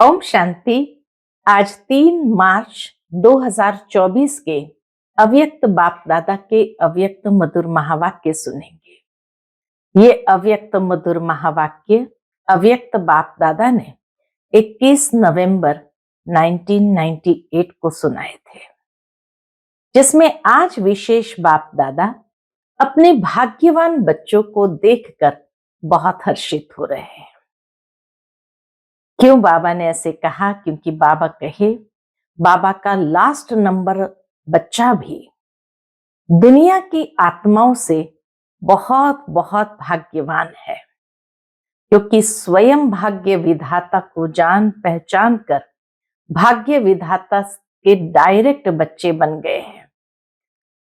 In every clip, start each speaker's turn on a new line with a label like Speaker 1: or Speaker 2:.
Speaker 1: ओम शांति। आज 3 मार्च 2024 के अव्यक्त बाप दादा के अव्यक्त मधुर महावाक्य सुनेंगे। ये अव्यक्त मधुर महावाक्य अव्यक्त बाप दादा ने 21 नवंबर 1998 को सुनाए थे, जिसमें आज विशेष बाप दादा अपने भाग्यवान बच्चों को देखकर बहुत हर्षित हो रहे हैं। क्यों बाबा ने ऐसे कहा? क्योंकि बाबा कहे बाबा का लास्ट नंबर बच्चा भी दुनिया की आत्माओं से बहुत बहुत भाग्यवान है, क्योंकि स्वयं भाग्य विधाता को जान पहचान कर भाग्य विधाता के डायरेक्ट बच्चे बन गए हैं।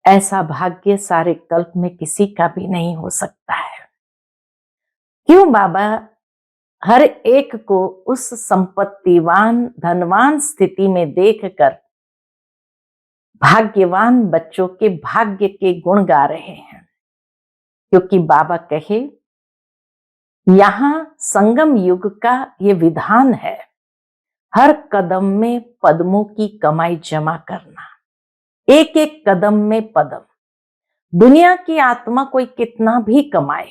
Speaker 1: ऐसा भाग्य सारे कल्प में किसी का भी नहीं हो सकता है। क्यों बाबा हर एक को उस संपत्तिवान धनवान स्थिति में देखकर भाग्यवान बच्चों के भाग्य के गुण गा रहे हैं? क्योंकि बाबा कहे यहां संगम युग का ये विधान है, हर कदम में पद्मों की कमाई जमा करना, एक एक कदम में पद्म। दुनिया की आत्मा कोई कितना भी कमाए,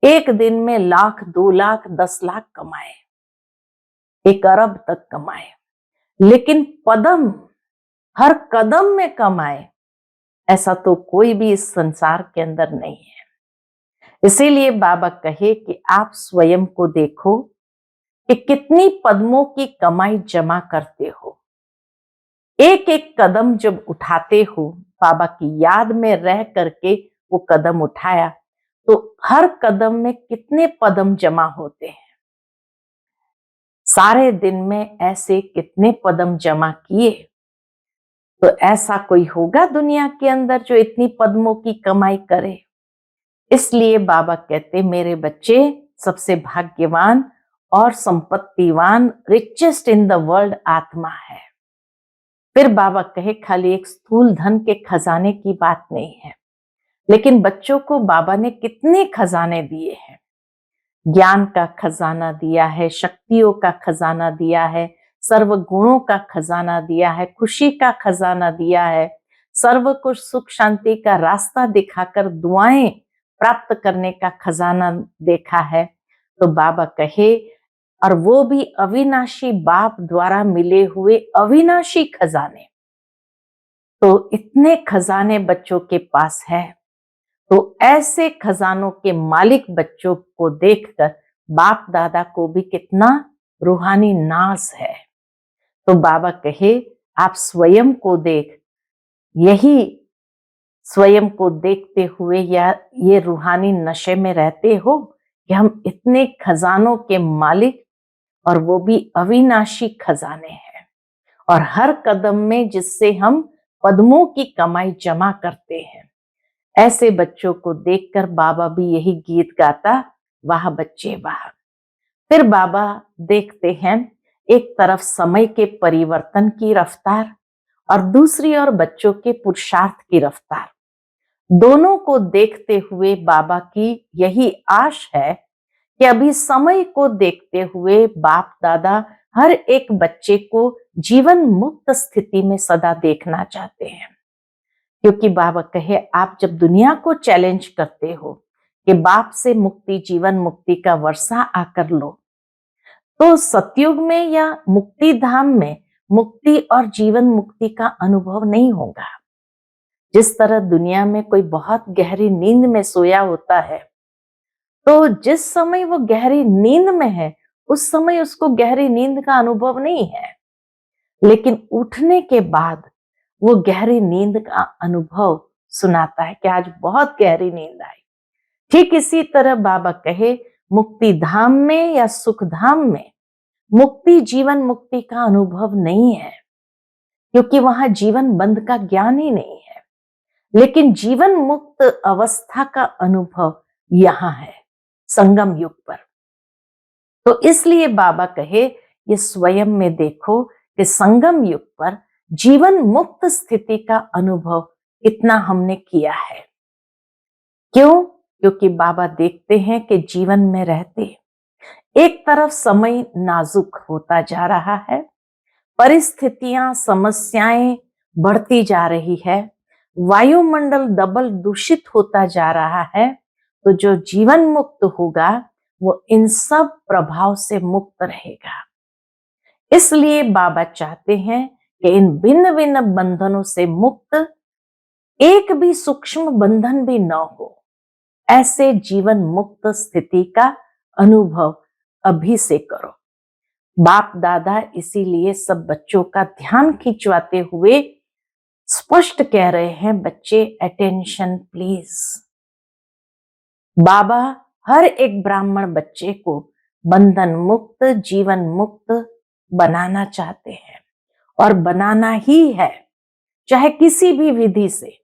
Speaker 1: एक दिन में लाख 2 लाख 10 लाख कमाए, 1 अरब तक कमाए, लेकिन पद्म हर कदम में कमाए, ऐसा तो कोई भी इस संसार के अंदर नहीं है। इसीलिए बाबा कहे कि आप स्वयं को देखो कि कितनी पद्मों की कमाई जमा करते हो। एक एक कदम जब उठाते हो, बाबा की याद में रह करके वो कदम उठाया, तो हर कदम में कितने पद्म जमा होते हैं। सारे दिन में ऐसे कितने पद्म जमा किए, तो ऐसा कोई होगा दुनिया के अंदर जो इतनी पद्मों की कमाई करे। इसलिए बाबा कहते मेरे बच्चे सबसे भाग्यवान और संपत्तिवान रिचेस्ट इन द वर्ल्ड आत्मा है। फिर बाबा कहे खाली एक स्थूल धन के खजाने की बात नहीं है, लेकिन बच्चों को बाबा ने कितने खजाने दिए हैं। ज्ञान का खजाना दिया है, शक्तियों का खजाना दिया है, सर्व गुणों का खजाना दिया है, खुशी का खजाना दिया है, सर्व को सुख शांति का रास्ता दिखाकर दुआएं प्राप्त करने का खजाना देखा है। तो बाबा कहे और वो भी अविनाशी बाप द्वारा मिले हुए अविनाशी खजाने। तो इतने खजाने बच्चों के पास है, तो ऐसे खजानों के मालिक बच्चों को देखकर बाप दादा को भी कितना रूहानी नाज है। तो बाबा कहे आप स्वयं को देख, यही स्वयं को देखते हुए या ये रूहानी नशे में रहते हो कि हम इतने खजानों के मालिक, और वो भी अविनाशी खजाने हैं, और हर कदम में जिससे हम पद्मों की कमाई जमा करते हैं। ऐसे बच्चों को देखकर बाबा भी यही गीत गाता, वाह बच्चे वाह। फिर बाबा देखते हैं एक तरफ समय के परिवर्तन की रफ्तार और दूसरी ओर बच्चों के पुरुषार्थ की रफ्तार। दोनों को देखते हुए बाबा की यही आश है कि अभी समय को देखते हुए बाप दादा हर एक बच्चे को जीवन मुक्त स्थिति में सदा देखना चाहते हैं। क्योंकि बाबा कहे आप जब दुनिया को चैलेंज करते हो कि बाप से मुक्ति जीवन मुक्ति का वर्षा आकर लो, तो सतयुग में या मुक्ति धाम में मुक्ति और जीवन मुक्ति का अनुभव नहीं होगा। जिस तरह दुनिया में कोई बहुत गहरी नींद में सोया होता है, तो जिस समय वो गहरी नींद में है उस समय उसको गहरी नींद का अनुभव नहीं है, लेकिन उठने के बाद वो गहरी नींद का अनुभव सुनाता है कि आज बहुत गहरी नींद आई। ठीक इसी तरह बाबा कहे मुक्ति धाम में या सुख धाम में मुक्ति जीवन मुक्ति का अनुभव नहीं है, क्योंकि वहां जीवन बंध का ज्ञान ही नहीं है, लेकिन जीवन मुक्त अवस्था का अनुभव यहां है संगम युग पर। तो इसलिए बाबा कहे ये स्वयं में देखो कि संगम युग पर जीवन मुक्त स्थिति का अनुभव कितना हमने किया है। क्यों? क्योंकि बाबा देखते हैं कि जीवन में रहते एक तरफ समय नाजुक होता जा रहा है, परिस्थितियां, समस्याएं बढ़ती जा रही है, वायुमंडल डबल दूषित होता जा रहा है, तो जो जीवन मुक्त होगा वो इन सब प्रभाव से मुक्त रहेगा। इसलिए बाबा चाहते हैं कि इन भिन्न भिन्न बंधनों से मुक्त एक भी सूक्ष्म बंधन भी न हो, ऐसे जीवन मुक्त स्थिति का अनुभव अभी से करो। बाप दादा इसीलिए सब बच्चों का ध्यान खिंचवाते हुए स्पष्ट कह रहे हैं, बच्चे अटेंशन प्लीज। बाबा हर एक ब्राह्मण बच्चे को बंधन मुक्त, जीवन मुक्त बनाना चाहते हैं और बनाना ही है, चाहे किसी भी विधि से।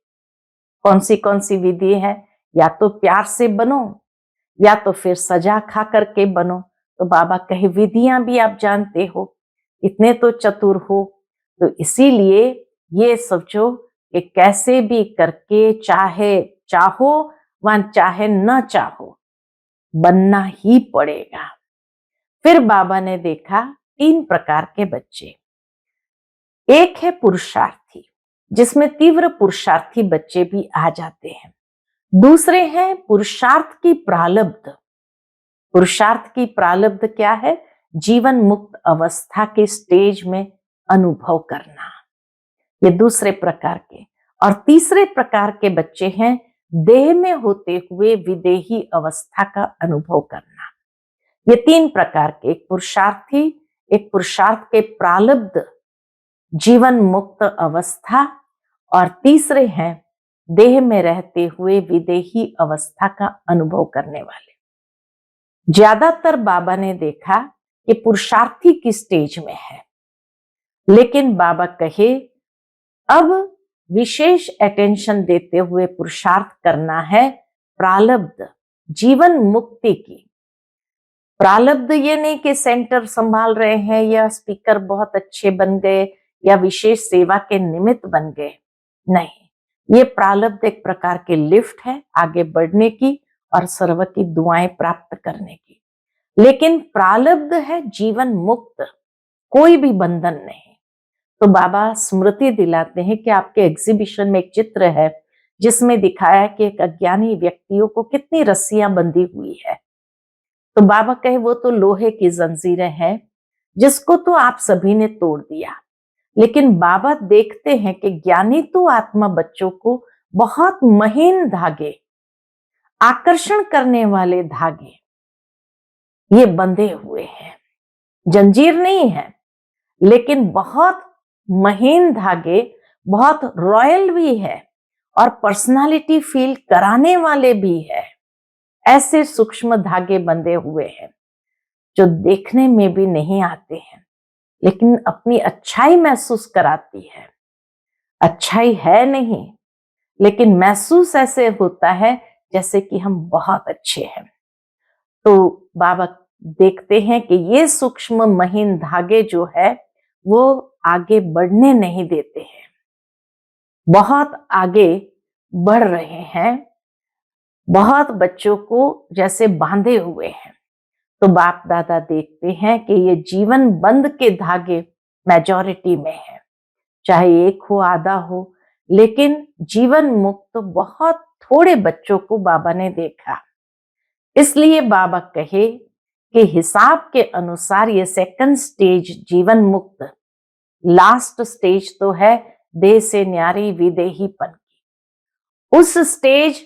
Speaker 1: कौन सी विधि है? या तो प्यार से बनो या तो फिर सजा खा करके बनो। तो बाबा कहे विधियां भी आप जानते हो, इतने तो चतुर हो, तो इसीलिए ये सोचो कि कैसे भी करके, चाहे चाहो व चाहे न चाहो, बनना ही पड़ेगा। फिर बाबा ने देखा 3 प्रकार के बच्चे। एक है पुरुषार्थी, जिसमें तीव्र पुरुषार्थी बच्चे भी आ जाते हैं। दूसरे हैं पुरुषार्थ की प्रालब्ध। पुरुषार्थ की प्रालब्ध क्या है? जीवन मुक्त अवस्था के स्टेज में अनुभव करना, ये दूसरे प्रकार के। और तीसरे प्रकार के बच्चे हैं देह में होते हुए विदेही अवस्था का अनुभव करना। ये 3 प्रकार के, एक पुरुषार्थी, एक पुरुषार्थ के प्रालब्ध जीवन मुक्त अवस्था, और तीसरे हैं देह में रहते हुए विदेही अवस्था का अनुभव करने वाले। ज्यादातर बाबा ने देखा कि पुरुषार्थी की स्टेज में है, लेकिन बाबा कहे अब विशेष अटेंशन देते हुए पुरुषार्थ करना है प्रालब्ध जीवन मुक्ति की। प्रालब्ध ये नहीं कि सेंटर संभाल रहे हैं या स्पीकर बहुत अच्छे बन गए या विशेष सेवा के निमित्त बन गए, नहीं, ये प्रालब्ध एक प्रकार के लिफ्ट है आगे बढ़ने की और सर्व की दुआएं प्राप्त करने की। लेकिन प्रालब्ध है जीवन मुक्त, कोई भी बंधन नहीं। तो बाबा स्मृति दिलाते हैं कि आपके एग्जीबिशन में एक चित्र है जिसमें दिखाया कि एक अज्ञानी व्यक्तियों को कितनी रस्सियां बंधी हुई है। तो बाबा कहे वो तो लोहे की जंजीरें हैं जिसको तो आप सभी ने तोड़ दिया, लेकिन बाबा देखते हैं कि ज्ञानी तो आत्मा बच्चों को बहुत महीन धागे, आकर्षण करने वाले धागे ये बंधे हुए हैं। जंजीर नहीं है, लेकिन बहुत महीन धागे, बहुत रॉयल भी है और पर्सनालिटी फील कराने वाले भी है। ऐसे सूक्ष्म धागे बंधे हुए हैं जो देखने में भी नहीं आते हैं, लेकिन अपनी अच्छाई महसूस कराती है। अच्छाई है नहीं, लेकिन महसूस ऐसे होता है जैसे कि हम बहुत अच्छे हैं। तो बाबा देखते हैं कि ये सूक्ष्म महीन धागे जो है वो आगे बढ़ने नहीं देते हैं, बहुत आगे बढ़ रहे हैं, बहुत बच्चों को जैसे बांधे हुए हैं। तो बाप दादा देखते हैं कि ये जीवन बंद के धागे मेजॉरिटी में है, चाहे एक हो आधा हो, लेकिन जीवन मुक्त बहुत थोड़े बच्चों को बाबा ने देखा। इसलिए बाबा कहे कि हिसाब के अनुसार ये सेकंड स्टेज जीवन मुक्त, लास्ट स्टेज तो है देह से न्यारी विदेहीपन की। उस स्टेज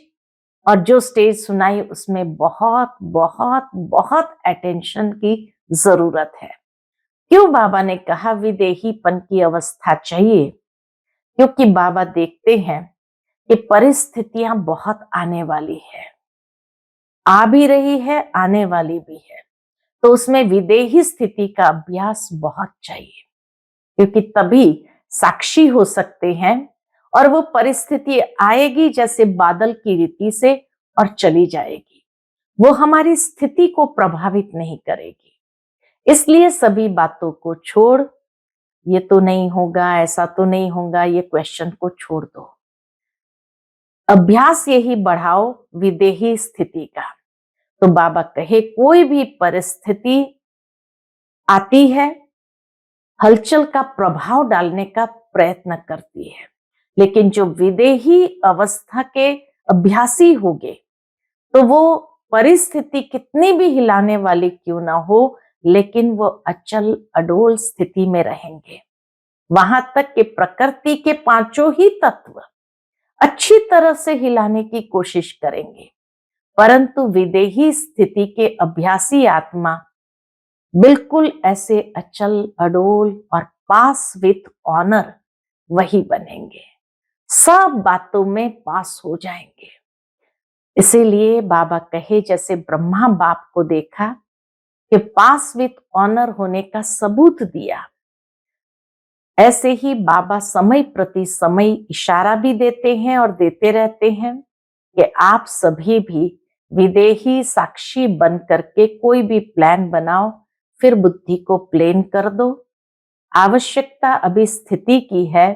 Speaker 1: और जो स्टेज सुनाई उसमें बहुत बहुत बहुत अटेंशन की जरूरत है। क्यों बाबा ने कहा विदेहीपन की अवस्था चाहिए? क्योंकि बाबा देखते हैं कि परिस्थितियां बहुत आने वाली है, आ भी रही है, आने वाली भी है। तो उसमें विदेही स्थिति का अभ्यास बहुत चाहिए, क्योंकि तभी साक्षी हो सकते हैं और वो परिस्थिति आएगी जैसे बादल की रीति से और चली जाएगी, वो हमारी स्थिति को प्रभावित नहीं करेगी। इसलिए सभी बातों को छोड़, ये तो नहीं होगा, ऐसा तो नहीं होगा, ये क्वेश्चन को छोड़ दो। अभ्यास यही बढ़ाओ विदेही स्थिति का। तो बाबा कहे कोई भी परिस्थिति आती है, हलचल का प्रभाव डालने का प्रयत्न करती है, लेकिन जो विदेही अवस्था के अभ्यासी होंगे तो वो परिस्थिति कितनी भी हिलाने वाली क्यों ना हो, लेकिन वो अचल अडोल स्थिति में रहेंगे। वहां तक कि प्रकृति के पांचों ही तत्व अच्छी तरह से हिलाने की कोशिश करेंगे, परंतु विदेही स्थिति के अभ्यासी आत्मा बिल्कुल ऐसे अचल अडोल और पास विथ ऑनर वही बनेंगे, सब बातों में पास हो जाएंगे। इसीलिए बाबा कहे जैसे ब्रह्मा बाप को देखा कि पास विथ ऑनर होने का सबूत दिया, ऐसे ही बाबा समय प्रति समय इशारा भी देते हैं और देते रहते हैं कि आप सभी भी विदेही साक्षी बन करके कोई भी प्लान बनाओ, फिर बुद्धि को प्लेन कर दो। आवश्यकता अभी स्थिति की है,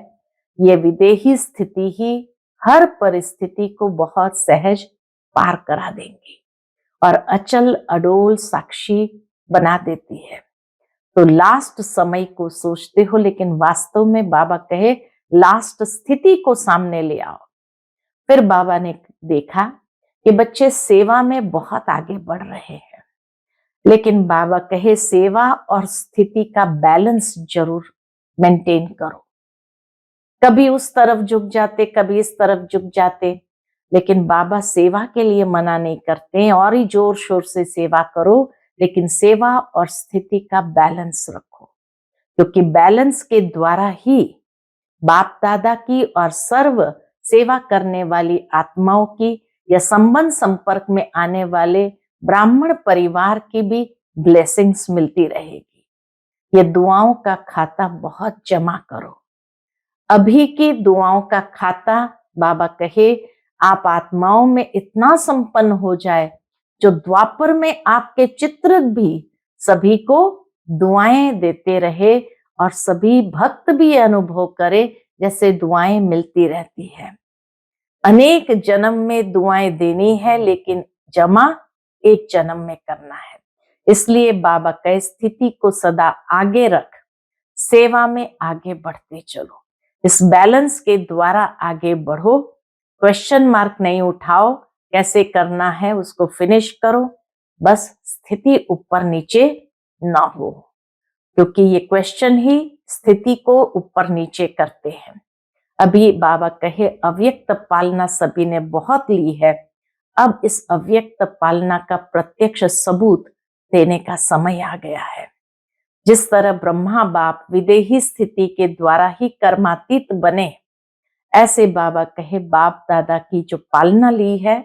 Speaker 1: ये विदेही स्थिति ही हर परिस्थिति को बहुत सहज पार करा देंगी और अचल अडोल साक्षी बना देती है। तो लास्ट समय को सोचते हो, लेकिन वास्तव में बाबा कहे लास्ट स्थिति को सामने ले आओ। फिर बाबा ने देखा कि बच्चे सेवा में बहुत आगे बढ़ रहे हैं, लेकिन बाबा कहे सेवा और स्थिति का बैलेंस जरूर मेंटेन करो। कभी उस तरफ झुक जाते, कभी इस तरफ झुक जाते, लेकिन बाबा सेवा के लिए मना नहीं करते और ही जोर शोर से सेवा करो, लेकिन सेवा और स्थिति का बैलेंस रखो, क्योंकि बैलेंस के द्वारा ही बाप दादा की और सर्व सेवा करने वाली आत्माओं की या संबंध संपर्क में आने वाले ब्राह्मण परिवार की भी ब्लेसिंग्स मिलती रहेगी। ये दुआओं का खाता बहुत जमा करो। अभी की दुआओं का खाता बाबा कहे आप आत्माओं में इतना संपन्न हो जाए, जो द्वापर में आपके चित्र भी सभी को दुआएं देते रहे और सभी भक्त भी अनुभव करे जैसे दुआएं मिलती रहती है। अनेक जन्म में दुआएं देनी है, लेकिन जमा एक जन्म में करना है। इसलिए बाबा कहे स्थिति को सदा आगे रख, सेवा में आगे बढ़ते चलो, इस बैलेंस के द्वारा आगे बढ़ो। क्वेश्चन मार्क नहीं उठाओ, कैसे करना है उसको फिनिश करो, बस स्थिति ऊपर नीचे ना हो, क्योंकि ये क्वेश्चन ही स्थिति को ऊपर नीचे करते हैं। अभी बाबा कहे अव्यक्त पालना सभी ने बहुत ली है, अब इस अव्यक्त पालना का प्रत्यक्ष सबूत देने का समय आ गया है। जिस तरह ब्रह्मा बाप विदेही स्थिति के द्वारा ही कर्मातीत बने, ऐसे बाबा कहे बाप दादा की जो पालना ली है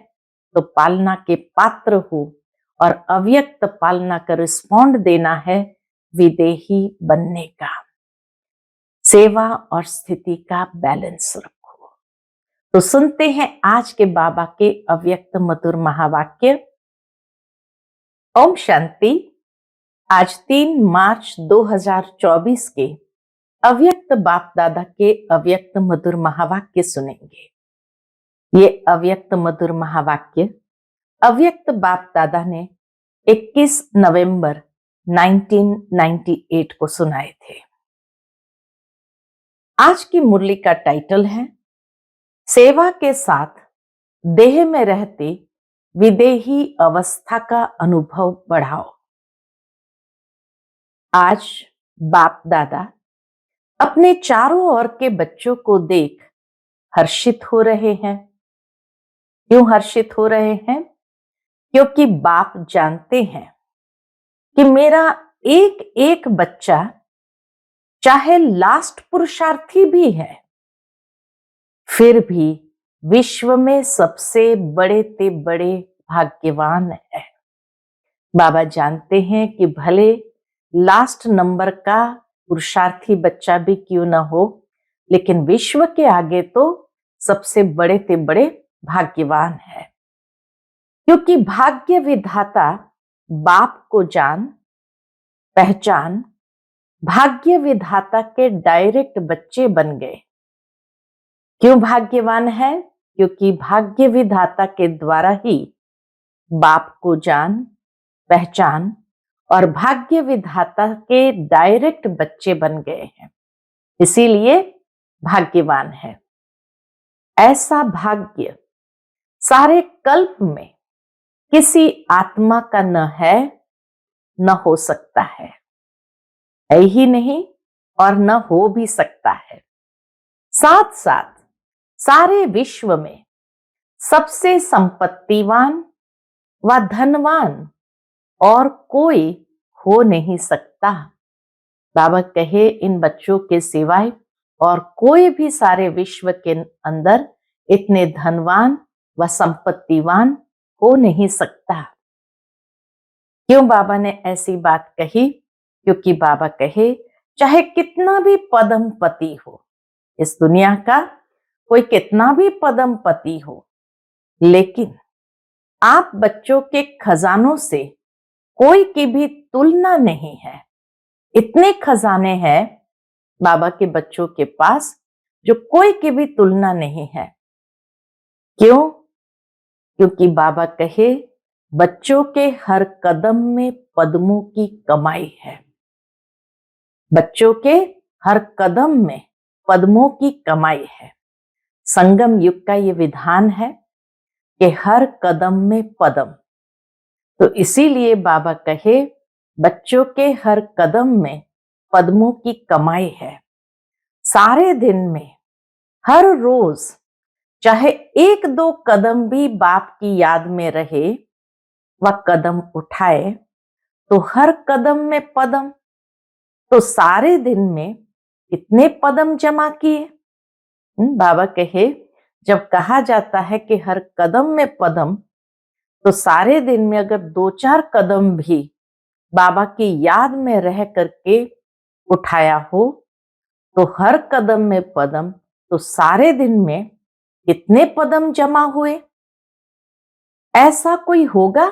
Speaker 1: तो पालना के पात्र हो, और अव्यक्त पालना का रिस्पॉन्ड देना है विदेही बनने का। सेवा और स्थिति का बैलेंस रखो। तो सुनते हैं आज के बाबा के अव्यक्त मधुर महावाक्य। ओम शांति। आज 3 मार्च 2024 के अव्यक्त बाप दादा के अव्यक्त मधुर महावाक्य सुनेंगे। ये अव्यक्त मधुर महावाक्य अव्यक्त बाप दादा ने 21 नवंबर 1998 को सुनाए थे। आज की मुरली का टाइटल है सेवा के साथ देह में रहते विदेही अवस्था का अनुभव बढ़ाओ। आज बाप दादा अपने चारों ओर के बच्चों को देख हर्षित हो रहे हैं। क्यों हर्षित हो रहे हैं? क्योंकि बाप जानते हैं कि मेरा एक एक बच्चा चाहे लास्ट पुरुषार्थी भी है, फिर भी विश्व में सबसे बड़े ते बड़े भाग्यवान है। बाबा जानते हैं कि भले लास्ट नंबर का पुरुषार्थी बच्चा भी क्यों ना हो, लेकिन विश्व के आगे तो सबसे बड़े ते बड़े भाग्यवान है, क्योंकि भाग्य विधाता बाप को जान पहचान भाग्य विधाता के डायरेक्ट बच्चे बन गए। क्यों भाग्यवान है? क्योंकि भाग्य विधाता के द्वारा ही बाप को जान, पहचान और भाग्य विधाता के डायरेक्ट बच्चे बन गए हैं, इसीलिए भाग्यवान है। ऐसा भाग्य सारे कल्प में किसी आत्मा का न है, न हो सकता है ही नहीं और न हो भी सकता है। साथ साथ सारे विश्व में सबसे संपत्तिवान व धनवान और कोई हो नहीं सकता। बाबा कहे इन बच्चों के सिवाय और कोई भी सारे विश्व के अंदर इतने धनवान व संपत्तिवान हो नहीं सकता। क्यों बाबा ने ऐसी बात कही? क्योंकि बाबा कहे चाहे कितना भी पदम पति हो, इस दुनिया का कोई कितना भी पदम पति हो, लेकिन आप बच्चों के खजानों से कोई की भी तुलना नहीं है। इतने खजाने हैं बाबा के बच्चों के पास जो कोई की भी तुलना नहीं है। क्यों? क्योंकि बाबा कहे बच्चों के हर कदम में पद्मों की कमाई है। बच्चों के हर कदम में पद्मों की कमाई है। संगम युग का ये विधान है कि हर कदम में पद्म, तो इसीलिए बाबा कहे बच्चों के हर कदम में पद्मों की कमाई है। सारे दिन में हर रोज चाहे एक दो कदम भी बाप की याद में रहे व कदम उठाए तो हर कदम में पद्म, तो सारे दिन में कितने पद्म जमा किए। बाबा कहे जब कहा जाता है कि हर कदम में पद्म, तो सारे दिन में अगर दो चार कदम भी बाबा की याद में रह करके उठाया हो तो हर कदम में पद्म, तो सारे दिन में कितने पद्म जमा हुए। ऐसा कोई होगा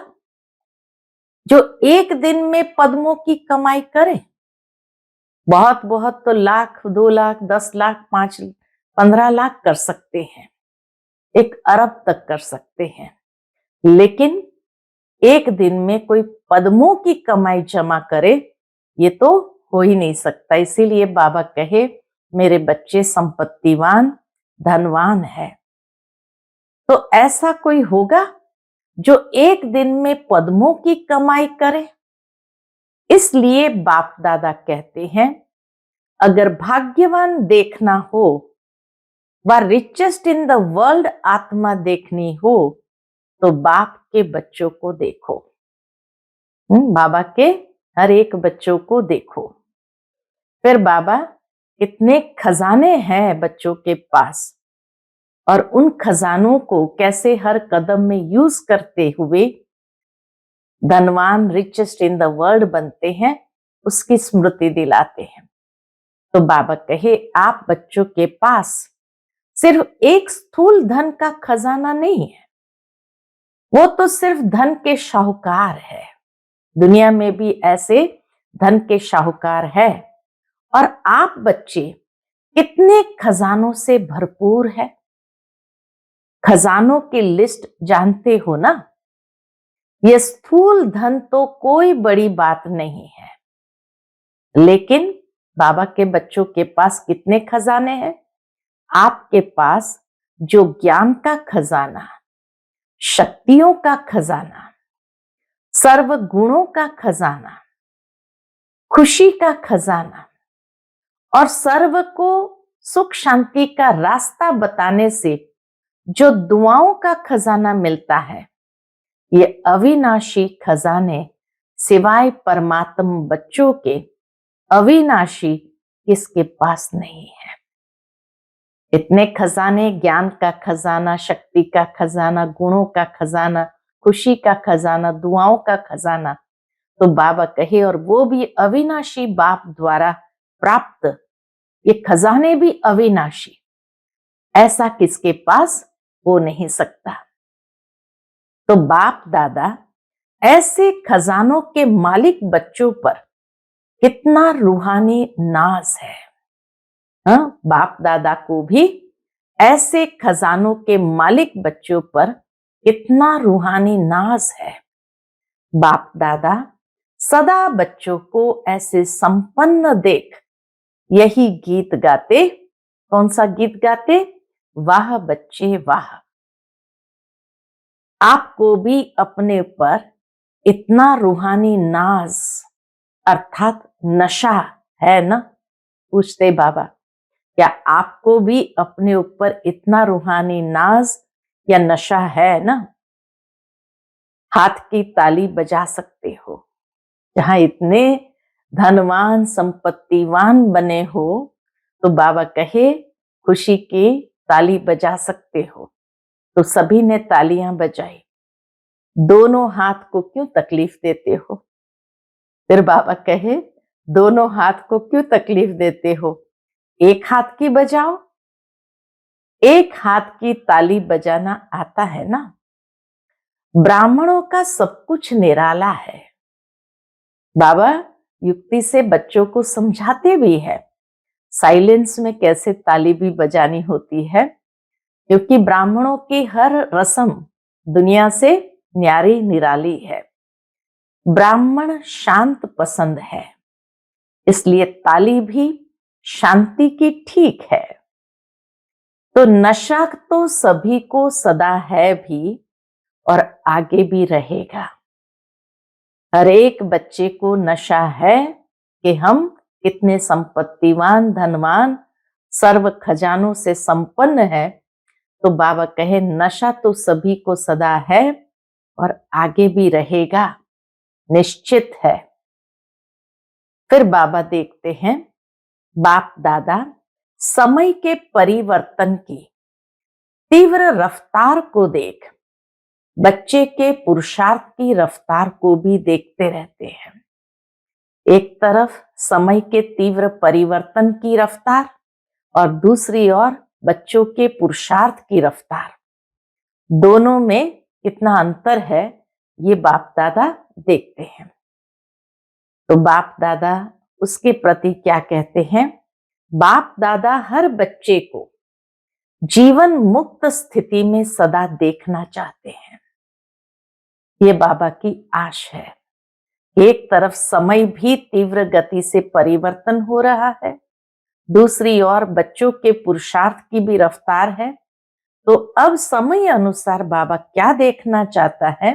Speaker 1: जो एक दिन में पद्मों की कमाई करे? बहुत बहुत तो लाख, 2 लाख, 10 लाख, 5, 15 लाख कर सकते हैं, 1 अरब तक कर सकते हैं, लेकिन एक दिन में कोई पद्मों की कमाई जमा करे ये तो हो ही नहीं सकता। इसीलिए बाबा कहे मेरे बच्चे संपत्तिवान धनवान है। तो ऐसा कोई होगा जो एक दिन में पद्मों की कमाई करे? इसलिए बाप दादा कहते हैं अगर भाग्यवान देखना हो व रिचेस्ट इन द वर्ल्ड आत्मा देखनी हो तो बाप के बच्चों को देखो। बाबा के हर एक बच्चों को देखो। फिर बाबा कितने खजाने हैं बच्चों के पास और उन खजानों को कैसे हर कदम में यूज करते हुए धनवान रिचेस्ट इन द वर्ल्ड बनते हैं, उसकी स्मृति दिलाते हैं। तो बाबा कहे आप बच्चों के पास सिर्फ एक स्थूल धन का खजाना नहीं है, वो तो सिर्फ धन के शाहूकार है। दुनिया में भी ऐसे धन के शाहूकार है और आप बच्चे कितने खजानों से भरपूर है। खजानों की लिस्ट जानते हो ना? ये स्थूल धन तो कोई बड़ी बात नहीं है, लेकिन बाबा के बच्चों के पास कितने खजाने हैं? आपके पास जो ज्ञान का खजाना, शक्तियों का खजाना, सर्व गुणों का खजाना, खुशी का खजाना और सर्व को सुख शांति का रास्ता बताने से जो दुआओं का खजाना मिलता है, ये अविनाशी खजाने सिवाय परमात्म बच्चों के अविनाशी किसके पास नहीं है। इतने खजाने, ज्ञान का खजाना, शक्ति का खजाना, गुणों का खजाना, खुशी का खजाना, दुआओं का खजाना, तो बाबा कहे और वो भी अविनाशी बाप द्वारा प्राप्त, ये खजाने भी अविनाशी, ऐसा किसके पास हो नहीं सकता। तो बाप दादा ऐसे खजानों के मालिक बच्चों पर कितना रूहानी नाज है। बाप दादा को भी ऐसे खजानों के मालिक बच्चों पर कितना रूहानी नाज है। बाप दादा सदा बच्चों को ऐसे संपन्न देख यही गीत गाते। कौन सा गीत गाते? वाह बच्चे वाह। आपको भी अपने ऊपर इतना रूहानी नाज अर्थात नशा है ना? पूछते बाबा, क्या आपको भी अपने ऊपर इतना रूहानी नाज या नशा है ना? हाथ की ताली बजा सकते हो। जहां इतने धनवान संपत्तिवान बने हो तो बाबा कहे खुशी की ताली बजा सकते हो। तो सभी ने तालियां बजाई। दोनों हाथ को क्यों तकलीफ देते हो? फिर बाबा कहे दोनों हाथ को क्यों तकलीफ देते हो? एक हाथ की बजाओ। एक हाथ की ताली बजाना आता है ना? ब्राह्मणों का सब कुछ निराला है। बाबा युक्ति से बच्चों को समझाते भी है साइलेंस में कैसे ताली भी बजानी होती है, क्योंकि ब्राह्मणों की हर रस्म दुनिया से न्यारी निराली है। ब्राह्मण शांत पसंद है, इसलिए ताली भी शांति की ठीक है। तो नशा तो सभी को सदा है भी और आगे भी रहेगा। हर एक बच्चे को नशा है कि हम कितने संपत्तिवान धनवान सर्व खजानों से संपन्न है। तो बाबा कहे नशा तो सभी को सदा है और आगे भी रहेगा, निश्चित है। फिर बाबा देखते हैं बाप दादा समय के परिवर्तन की तीव्र रफ्तार को देख बच्चे के पुरुषार्थ की रफ्तार को भी देखते रहते हैं। एक तरफ समय के तीव्र परिवर्तन की रफ्तार और दूसरी ओर बच्चों के पुरुषार्थ की रफ्तार, दोनों में कितना अंतर है ये बाप दादा देखते हैं। तो बाप दादा उसके प्रति क्या कहते हैं? बाप दादा हर बच्चे को जीवन मुक्त स्थिति में सदा देखना चाहते हैं। ये बाबा की आश है। एक तरफ समय भी तीव्र गति से परिवर्तन हो रहा है, दूसरी ओर बच्चों के पुरुषार्थ की भी रफ्तार है। तो अब समय अनुसार बाबा क्या देखना चाहता है?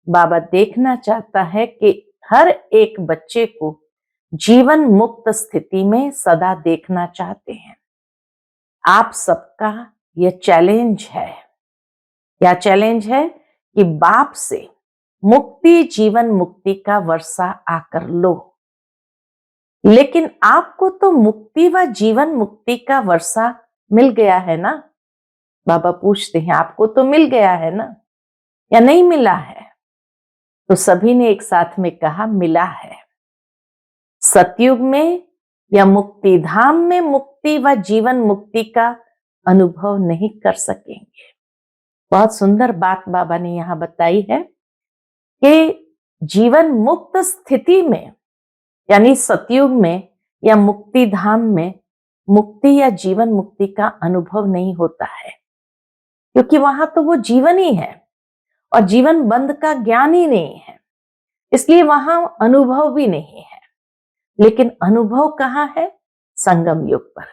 Speaker 1: बाबा देखना चाहता है कि हर एक बच्चे को जीवन मुक्त स्थिति में सदा देखना चाहते हैं। आप सबका यह चैलेंज है। क्या चैलेंज है? कि बाप से मुक्ति जीवन मुक्ति का वर्षा आकर लो। लेकिन आपको तो मुक्ति व जीवन मुक्ति का वर्षा मिल गया है ना? बाबा पूछते हैं आपको तो मिल गया है ना या नहीं मिला है? तो सभी ने एक साथ में कहा मिला है। सतयुग में या मुक्ति धाम में मुक्ति व जीवन मुक्ति का अनुभव नहीं कर सकेंगे। बहुत सुंदर बात बाबा ने यहां बताई है कि जीवन मुक्त स्थिति में यानी सतयुग में या मुक्ति धाम में मुक्ति या जीवन मुक्ति का अनुभव नहीं होता है, क्योंकि वहां तो वो जीवन ही है और जीवन बंद का ज्ञान ही नहीं है, इसलिए वहां अनुभव भी नहीं है। लेकिन अनुभव कहाँ है? संगम युग पर,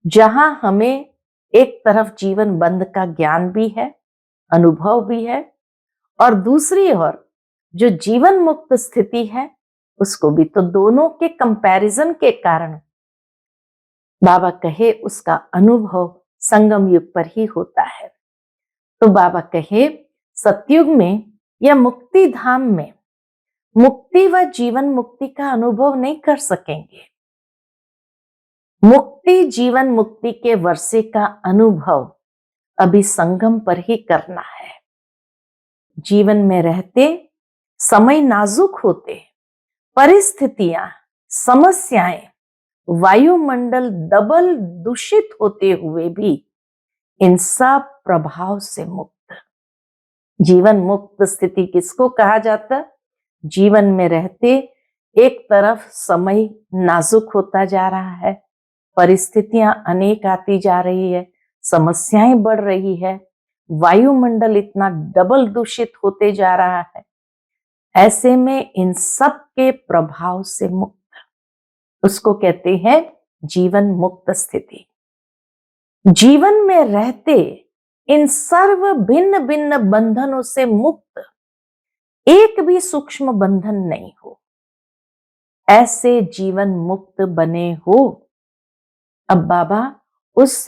Speaker 1: जहां हमें एक तरफ जीवन बंद का ज्ञान भी है, अनुभव भी है, और दूसरी ओर जो जीवन मुक्त स्थिति है उसको भी। तो दोनों के कंपैरिजन के कारण बाबा कहे उसका अनुभव संगम युग पर ही होता है। तो बाबा कहे सतयुग में या मुक्ति धाम में मुक्ति व जीवन मुक्ति का अनुभव नहीं कर सकेंगे। मुक्ति जीवन मुक्ति के वर्षे का अनुभव अभी संगम पर ही करना है। जीवन में रहते समय नाजुक होते, परिस्थितियां, समस्याएं, वायुमंडल डबल दूषित होते हुए भी इन सब प्रभाव से मुक्त। जीवन मुक्त स्थिति किसको कहा जाता? जीवन में रहते एक तरफ समय नाजुक होता जा रहा है, परिस्थितियां अनेक आती जा रही है, समस्याएं बढ़ रही है, वायुमंडल इतना डबल दूषित होते जा रहा है। ऐसे में इन सब के प्रभाव से मुक्त, उसको कहते हैं जीवन मुक्त स्थिति। जीवन में रहते इन सर्व भिन्न भिन्न बंधनों से मुक्त, एक भी सूक्ष्म बंधन नहीं हो, ऐसे जीवन मुक्त बने हो। अब बाबा उस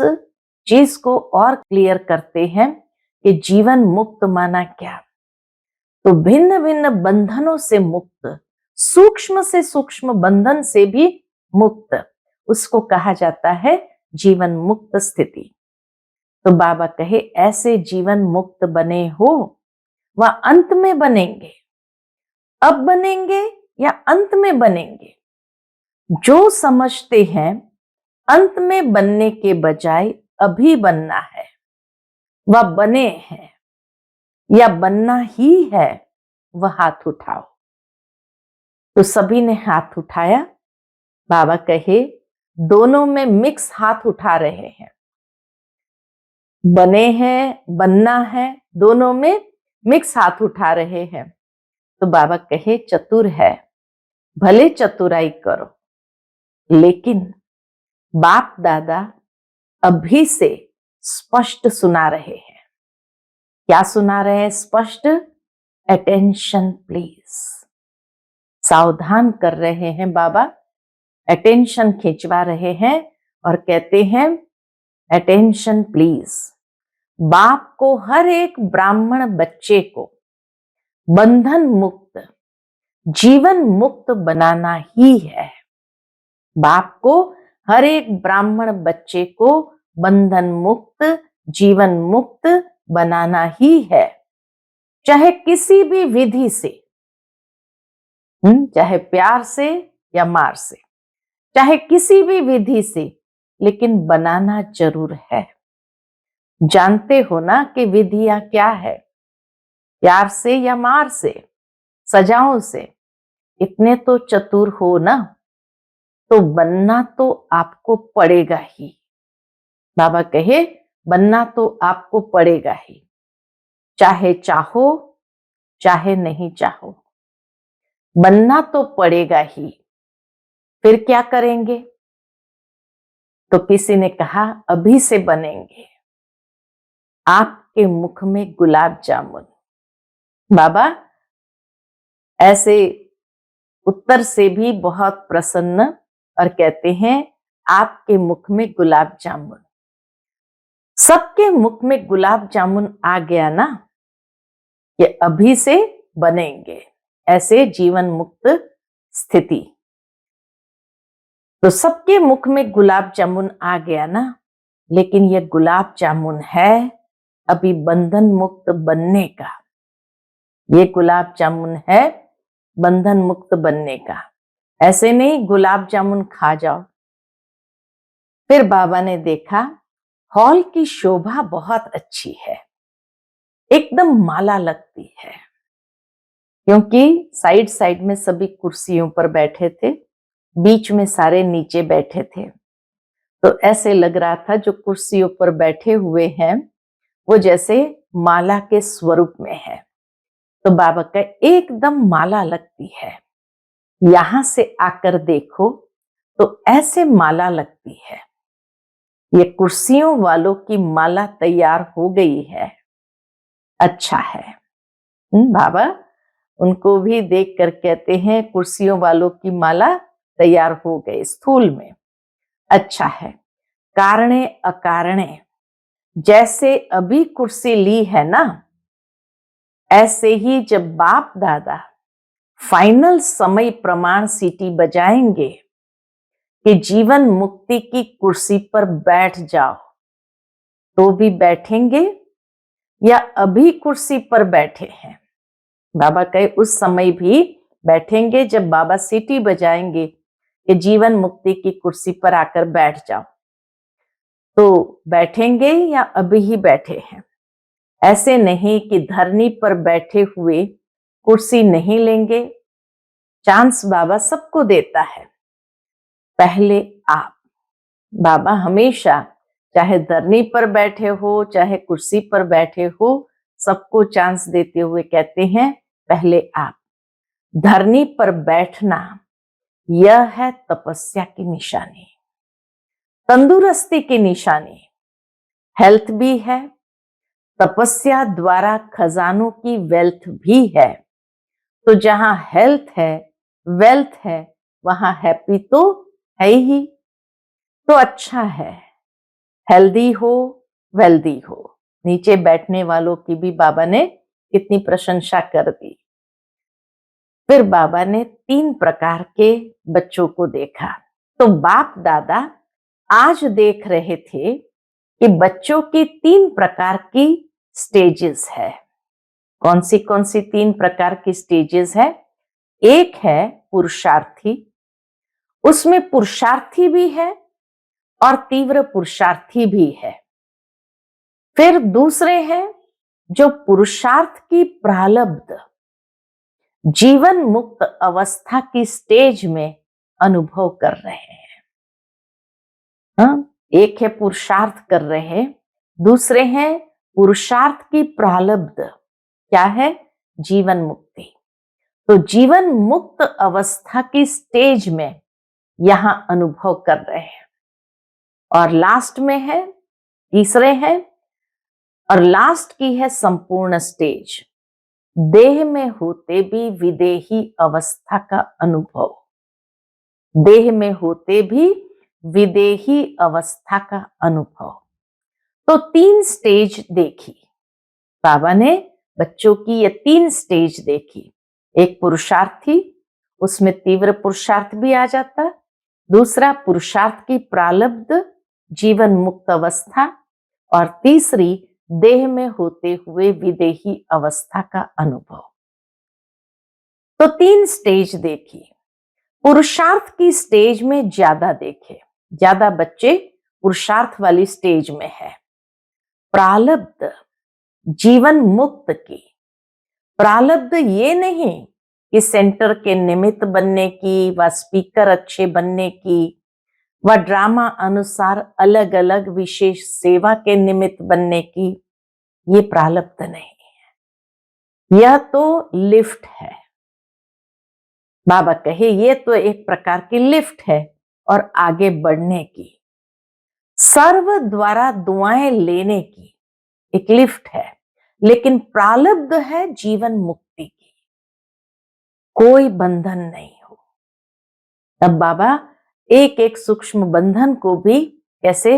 Speaker 1: चीज को और क्लियर करते हैं कि जीवन मुक्त माना क्या। तो भिन्न भिन्न बंधनों से मुक्त, सूक्ष्म से सूक्ष्म बंधन से भी मुक्त, उसको कहा जाता है जीवन मुक्त स्थिति। तो बाबा कहे ऐसे जीवन मुक्त बने हो, वह अंत में बनेंगे। अब बनेंगे या अंत में बनेंगे? जो समझते हैं अंत में बनने के बजाय अभी बनना है, वह बने हैं या बनना ही है, वह हाथ उठाओ। तो सभी ने हाथ उठाया। बाबा कहे दोनों में मिक्स हाथ उठा रहे हैं, बने हैं, बनना है, दोनों में मिक्स हाथ उठा रहे हैं। तो बाबा कहे चतुर है, भले चतुराई करो, लेकिन बाप दादा अभी से स्पष्ट सुना रहे हैं। क्या सुना रहे हैं स्पष्ट? Attention please. सावधान कर रहे हैं बाबा, अटेंशन खिंचवा रहे हैं और कहते हैं अटेंशन प्लीज। बाप को हर एक ब्राह्मण बच्चे को बंधन मुक्त, जीवन मुक्त बनाना ही है। बाप को हर एक ब्राह्मण बच्चे को बंधन मुक्त, जीवन मुक्त बनाना ही है, चाहे किसी भी विधि से, चाहे प्यार से या मार से, चाहे किसी भी विधि से, लेकिन बनाना जरूर है। जानते हो ना कि विधियां क्या है, प्यार से या मार से, सजाओं से। इतने तो चतुर हो ना, तो बनना तो आपको पड़ेगा ही। बाबा कहे बनना तो आपको पड़ेगा ही, चाहे चाहो चाहे नहीं चाहो, बनना तो पड़ेगा ही। फिर क्या करेंगे? तो किसी ने कहा अभी से बनेंगे आपके मुख में गुलाब जामुन। बाबा ऐसे उत्तर से भी बहुत प्रसन्न और कहते हैं आपके मुख में गुलाब जामुन। सबके मुख में गुलाब जामुन आ गया ना, ये अभी से बनेंगे ऐसे जीवन मुक्त स्थिति। तो सबके मुख में गुलाब जामुन आ गया ना, लेकिन ये गुलाब जामुन है अभी बंधन मुक्त बनने का। ये गुलाब जामुन है बंधन मुक्त बनने का। ऐसे नहीं गुलाब जामुन खा जाओ। फिर बाबा ने देखा हॉल की शोभा बहुत अच्छी है, एकदम माला लगती है, क्योंकि साइड साइड में सभी कुर्सियों पर बैठे थे, बीच में सारे नीचे बैठे थे। तो ऐसे लग रहा था जो कुर्सियों पर बैठे हुए हैं वो जैसे माला के स्वरूप में है। तो बाबा का एकदम माला लगती है, यहां से आकर देखो तो ऐसे माला लगती है। ये कुर्सियों वालों की माला तैयार हो गई है। अच्छा है। बाबा उनको भी देख कर कहते हैं कुर्सियों वालों की माला तैयार हो गई स्थूल में। अच्छा है। कारणे अकारणे, जैसे अभी कुर्सी ली है ना, ऐसे ही जब बाप दादा फाइनल समय प्रमाण सीटी बजाएंगे कि जीवन मुक्ति की कुर्सी पर बैठ जाओ, तो भी बैठेंगे या अभी कुर्सी पर बैठे हैं? बाबा कहे उस समय भी बैठेंगे जब बाबा सीटी बजाएंगे कि जीवन मुक्ति की कुर्सी पर आकर बैठ जाओ, तो बैठेंगे या अभी ही बैठे हैं? ऐसे नहीं कि धरनी पर बैठे हुए कुर्सी नहीं लेंगे। चांस बाबा सबको देता है, पहले आप। बाबा हमेशा चाहे धरनी पर बैठे हो, चाहे कुर्सी पर बैठे हो, सबको चांस देते हुए कहते हैं पहले आप। धरनी पर बैठना यह है तपस्या की निशानी, तंदुरुस्ती की निशानी। हेल्थ भी है, तपस्या द्वारा खजानों की वेल्थ भी है। तो जहां हेल्थ है, वेल्थ है, वहां हैप्पी तो है ही। तो अच्छा है, हेल्दी हो, वेल्दी हो। नीचे बैठने वालों की भी बाबा ने कितनी प्रशंसा कर दी। फिर बाबा ने 3 प्रकार के बच्चों को देखा। तो बाप दादा आज देख रहे थे कि बच्चों की 3 प्रकार की स्टेजेस है। कौन सी 3 प्रकार की स्टेजेस है? एक है पुरुषार्थी, उसमें पुरुषार्थी भी है और तीव्र पुरुषार्थी भी है। फिर दूसरे हैं जो पुरुषार्थ की प्रारब्ध जीवन मुक्त अवस्था की स्टेज में अनुभव कर रहे हैं। एक है पुरुषार्थ कर रहे हैं, दूसरे हैं पुरुषार्थ की प्रारब्ध क्या है? जीवन मुक्ति। तो जीवन मुक्त अवस्था की स्टेज में यहां अनुभव कर रहे हैं। और लास्ट में है, तीसरे हैं, और लास्ट की है संपूर्ण स्टेज, देह में होते भी विदेही अवस्था का अनुभव। देह में होते भी विदेही अवस्था का अनुभव। तो 3 स्टेज देखी बाबा ने, बच्चों की ये 3 स्टेज देखी। एक पुरुषार्थी, उसमें तीव्र पुरुषार्थ भी आ जाता। दूसरा पुरुषार्थ की प्रारब्ध जीवन मुक्त अवस्था, और तीसरी देह में होते हुए विदेही अवस्था का अनुभव। तो 3 स्टेज देखी। पुरुषार्थ की स्टेज में ज्यादा देखे, ज्यादा बच्चे पुरुषार्थ वाली स्टेज में है। प्रारब्ध जीवन मुक्त की, प्रारब्ध ये नहीं कि सेंटर के निमित्त बनने की, व स्पीकर अच्छे बनने की, व ड्रामा अनुसार अलग अलग विशेष सेवा के निमित्त बनने की, ये प्रारब्ध नहीं है। यह तो लिफ्ट है। बाबा कहे ये तो एक प्रकार की लिफ्ट है और आगे बढ़ने की, सर्व द्वारा दुआएं लेने की एक लिफ्ट है। लेकिन प्रारब्ध है जीवन मुक्ति की, कोई बंधन नहीं हो। तब बाबा एक एक सूक्ष्म बंधन को भी कैसे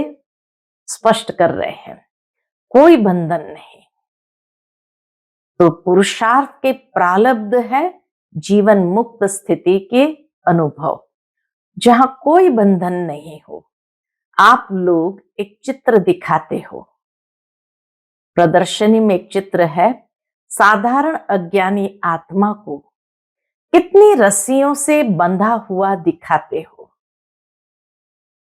Speaker 1: स्पष्ट कर रहे हैं, कोई बंधन नहीं। तो पुरुषार्थ के प्रारब्ध है जीवन मुक्त स्थिति के अनुभव, जहां कोई बंधन नहीं हो। आप लोग एक चित्र दिखाते हो, प्रदर्शनी में एक चित्र है, साधारण अज्ञानी आत्मा को कितनी रस्सियों से बंधा हुआ दिखाते हो।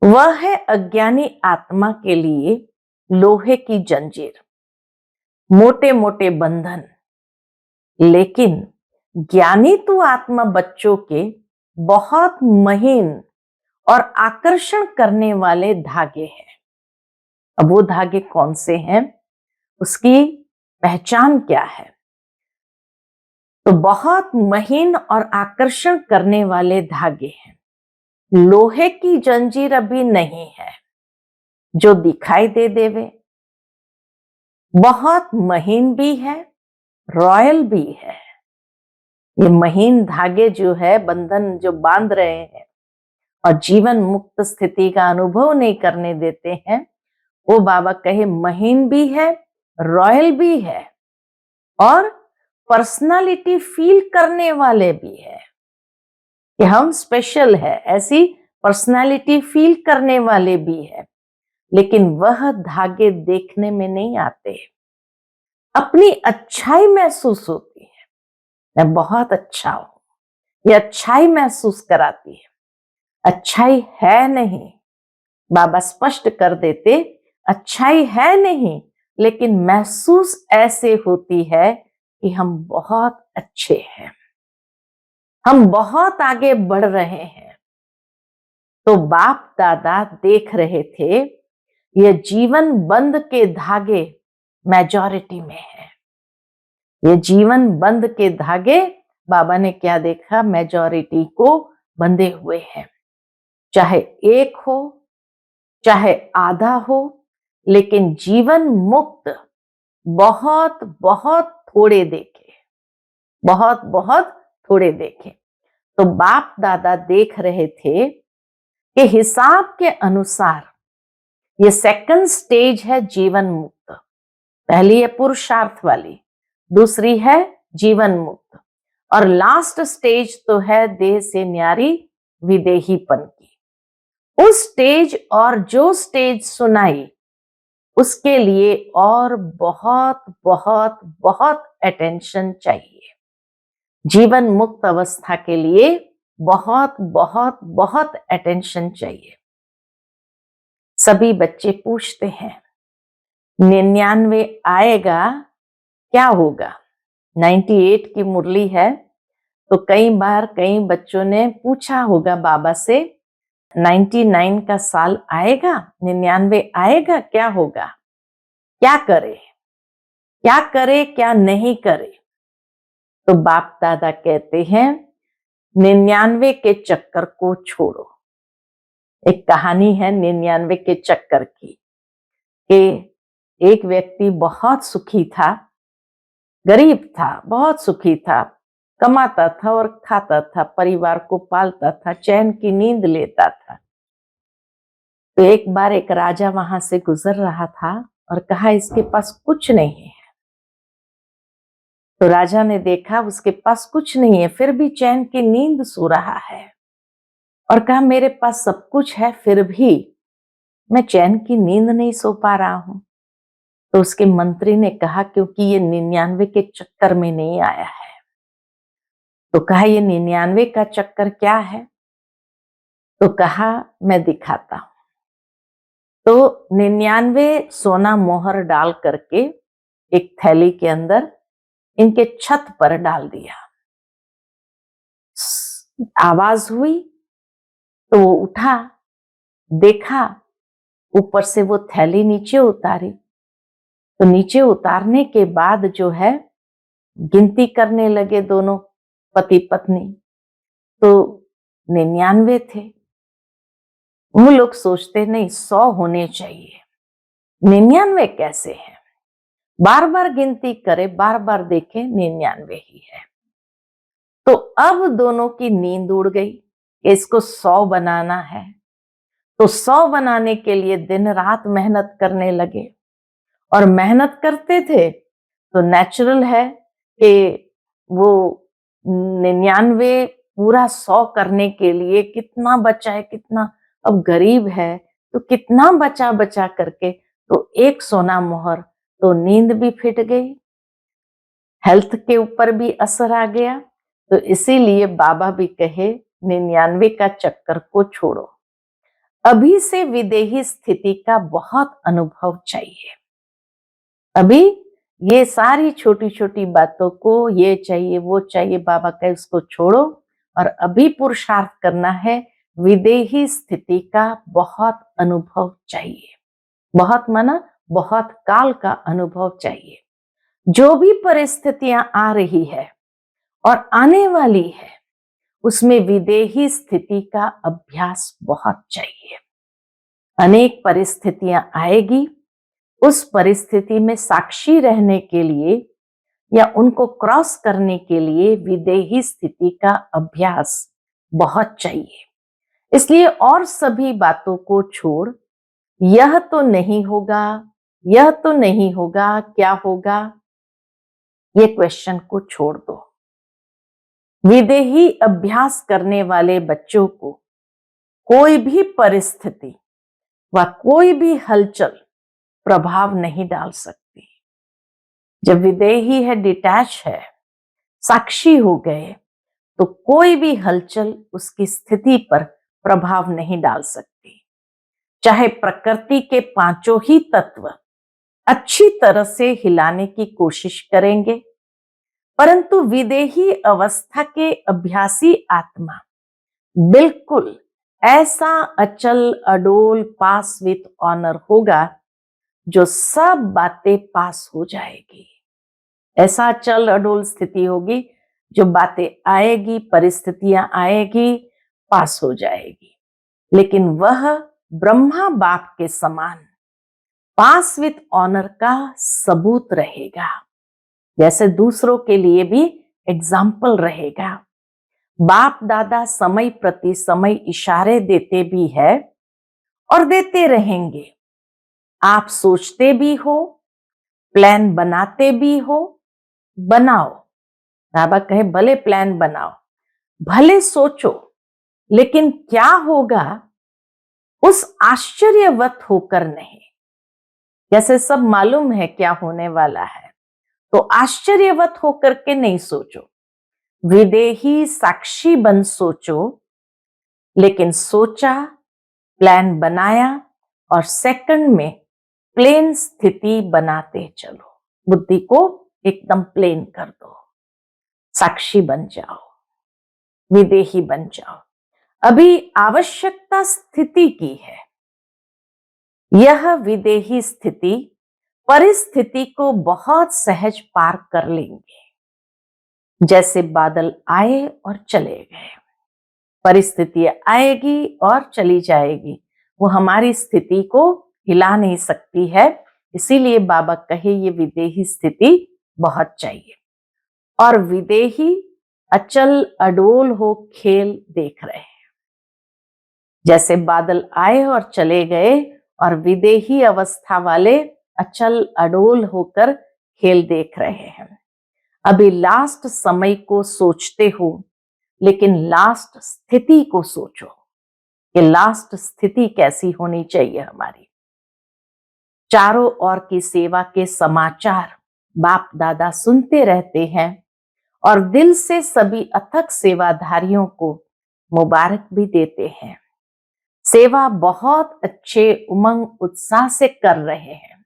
Speaker 1: वह है अज्ञानी आत्मा के लिए लोहे की जंजीर, मोटे मोटे बंधन। लेकिन ज्ञानी तो आत्मा बच्चों के बहुत महीन और आकर्षण करने वाले धागे हैं। अब वो धागे कौन से हैं, उसकी पहचान क्या है? तो बहुत महीन और आकर्षण करने वाले धागे हैं। लोहे की जंजीर अभी नहीं है जो दिखाई दे देवे, बहुत महीन भी है, रॉयल भी है। ये महीन धागे जो है, बंधन जो बांध रहे हैं और जीवन मुक्त स्थिति का अनुभव नहीं करने देते हैं, वो बाबा कहे महीन भी है, रॉयल भी है, और पर्सनालिटी फील करने वाले भी है कि हम स्पेशल है, ऐसी पर्सनालिटी फील करने वाले भी है। लेकिन वह धागे देखने में नहीं आते। अपनी अच्छाई महसूस होती है, मैं बहुत अच्छा हूं, ये अच्छाई महसूस कराती है। अच्छाई है नहीं, बाबा स्पष्ट कर देते, अच्छाई है नहीं, लेकिन महसूस ऐसे होती है कि हम बहुत अच्छे हैं, हम बहुत आगे बढ़ रहे हैं। तो बाप दादा देख रहे थे ये जीवन बंध के धागे मेजॉरिटी में है। ये जीवन बंध के धागे बाबा ने क्या देखा, मेजॉरिटी को बंधे हुए हैं। चाहे एक हो चाहे आधा हो, लेकिन जीवन मुक्त बहुत बहुत थोड़े देखे, बहुत बहुत थोड़े देखे। तो बाप दादा देख रहे थे कि हिसाब के अनुसार ये सेकंड स्टेज है जीवन मुक्त। पहली है पुरुषार्थ वाली, दूसरी है जीवन मुक्त, और लास्ट स्टेज तो है देह से न्यारी विदेहीपन की। उस स्टेज और जो स्टेज सुनाई उसके लिए और बहुत बहुत बहुत अटेंशन चाहिए। जीवन मुक्त अवस्था के लिए बहुत बहुत बहुत अटेंशन चाहिए। सभी बच्चे पूछते हैं 99 आएगा क्या होगा। 98 की मुरली है, तो कई बार कई बच्चों ने पूछा होगा बाबा से 99 का साल आएगा, 99 आएगा, क्या होगा, क्या करे, क्या करे, क्या नहीं करे। तो बाप दादा कहते हैं 99 के चक्कर को छोड़ो। एक कहानी है 99 के चक्कर की, कि एक व्यक्ति बहुत सुखी था, गरीब था, बहुत सुखी था, कमाता था और खाता था, परिवार को पालता था, चैन की नींद लेता था। तो एक बार एक राजा वहां से गुजर रहा था और कहा इसके पास कुछ नहीं है। तो राजा ने देखा उसके पास कुछ नहीं है, फिर भी चैन की नींद सो रहा है, और कहा मेरे पास सब कुछ है फिर भी मैं चैन की नींद नहीं सो पा रहा हूं। तो उसके मंत्री ने कहा क्योंकि ये 99 के चक्कर में नहीं आया है। तो कहा ये 99 का चक्कर क्या है? तो कहा मैं दिखाता हूं। तो 99 सोना मोहर डाल करके एक थैली के अंदर इनके छत पर डाल दिया। आवाज हुई तो वो उठा, देखा, ऊपर से वो थैली नीचे उतारी। तो नीचे उतारने के बाद जो है गिनती करने लगे दोनों पति पत्नी, तो 99 थे। वो लोग सोचते नहीं 100 होने चाहिए, 99 कैसे हैं? बार बार गिनती करे, बार बार देखे 99 ही है। तो अब दोनों की नींद उड़ गई, इसको 100 बनाना है। तो 100 बनाने के लिए दिन रात मेहनत करने लगे, और मेहनत करते थे तो नेचुरल है कि वो 99 पूरा 100 करने के लिए कितना बचा है, कितना, अब गरीब है तो कितना बचा बचा करके, तो एक सोना मोहर, तो नींद भी फिट गई, हेल्थ के ऊपर भी असर आ गया। तो इसीलिए बाबा भी कहे 99 का चक्कर को छोड़ो। अभी से विदेही स्थिति का बहुत अनुभव चाहिए। अभी ये सारी छोटी छोटी बातों को, ये चाहिए वो चाहिए, बाबा का उसको छोड़ो, और अभी पुरुषार्थ करना है। विदेही स्थिति का बहुत अनुभव चाहिए, बहुत माना बहुत काल का अनुभव चाहिए। जो भी परिस्थितियां आ रही है और आने वाली है, उसमें विदेही स्थिति का अभ्यास बहुत चाहिए। अनेक परिस्थितियां आएगी, उस परिस्थिति में साक्षी रहने के लिए या उनको क्रॉस करने के लिए विदेही स्थिति का अभ्यास बहुत चाहिए। इसलिए और सभी बातों को छोड़, यह तो नहीं होगा, यह तो नहीं होगा, क्या होगा, ये क्वेश्चन को छोड़ दो। विदेही अभ्यास करने वाले बच्चों को कोई भी परिस्थिति व कोई भी हलचल प्रभाव नहीं डाल सकती। जब विदेही है, डिटैच है, साक्षी हो गए, तो कोई भी हलचल उसकी स्थिति पर प्रभाव नहीं डाल सकती। चाहे प्रकृति के पांचों ही तत्व अच्छी तरह से हिलाने की कोशिश करेंगे, परंतु विदेही अवस्था के अभ्यासी आत्मा बिल्कुल ऐसा अचल अडोल पास विथ ऑनर होगा जो सब बातें पास हो जाएगी। ऐसा अचल अडोल स्थिति होगी जो बातें आएगी, परिस्थितियां आएगी, पास हो जाएगी। लेकिन वह ब्रह्मा बाप के समान पास विथ ऑनर का सबूत रहेगा, जैसे दूसरों के लिए भी एग्जाम्पल रहेगा। बाप दादा समय प्रति समय इशारे देते भी है और देते रहेंगे। आप सोचते भी हो, प्लान बनाते भी हो, बनाओ। बाबा कहे भले प्लान बनाओ, भले सोचो, लेकिन क्या होगा उस आश्चर्यवत होकर नहीं। जैसे सब मालूम है क्या होने वाला है, तो आश्चर्यवत होकर के नहीं सोचो, विदेही साक्षी बन सोचो। लेकिन सोचा, प्लान बनाया और सेकंड में प्लेन स्थिति बनाते चलो। बुद्धि को एकदम प्लेन कर दो, साक्षी बन जाओ, विदेही बन जाओ। अभी आवश्यकता स्थिति की है। यह विदेही स्थिति परिस्थिति को बहुत सहज पार कर लेंगे, जैसे बादल आए और चले गए। परिस्थिति आएगी और चली जाएगी, वो हमारी स्थिति को हिला नहीं सकती है। इसीलिए बाबा कहे ये विदेही स्थिति बहुत चाहिए। और विदेही अचल अडोल हो खेल देख रहे हैं, जैसे बादल आए और चले गए, और विदेही अवस्था वाले अचल अडोल होकर खेल देख रहे हैं। अभी लास्ट समय को सोचते हो, लेकिन लास्ट स्थिति को सोचो कि लास्ट स्थिति कैसी होनी चाहिए हमारी। चारों ओर की सेवा के समाचार बाप दादा सुनते रहते हैं और दिल से सभी अथक सेवाधारियों को मुबारक भी देते हैं। सेवा बहुत अच्छे उमंग उत्साह से कर रहे हैं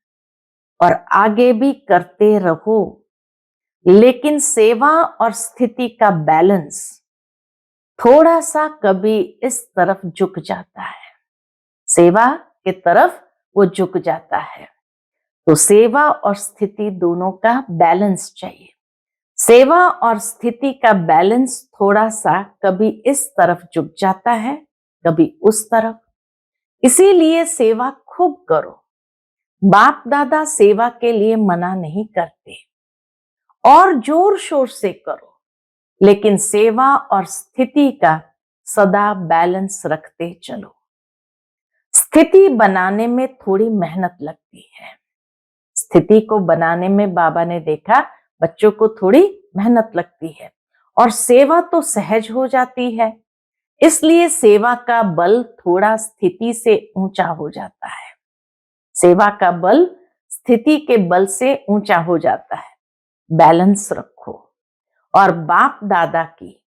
Speaker 1: और आगे भी करते रहो। लेकिन सेवा और स्थिति का बैलेंस थोड़ा सा कभी इस तरफ झुक जाता है, सेवा के तरफ वो झुक जाता है। तो सेवा और स्थिति दोनों का बैलेंस चाहिए। सेवा और स्थिति का बैलेंस थोड़ा सा कभी इस तरफ झुक जाता है, कभी उस तरफ। इसीलिए सेवा खूब करो। बाप दादा सेवा के लिए मना नहीं करते, और जोर शोर से करो, लेकिन सेवा और स्थिति का सदा बैलेंस रखते चलो। स्थिति बनाने में थोड़ी मेहनत लगती है। स्थिति को बनाने में बाबा ने देखा बच्चों को थोड़ी मेहनत लगती है, और सेवा तो सहज हो जाती है। इसलिए सेवा का बल थोड़ा स्थिति से ऊंचा हो जाता है। सेवा का बल स्थिति के बल से ऊंचा हो जाता है। बैलेंस रखो। और बाप दादा की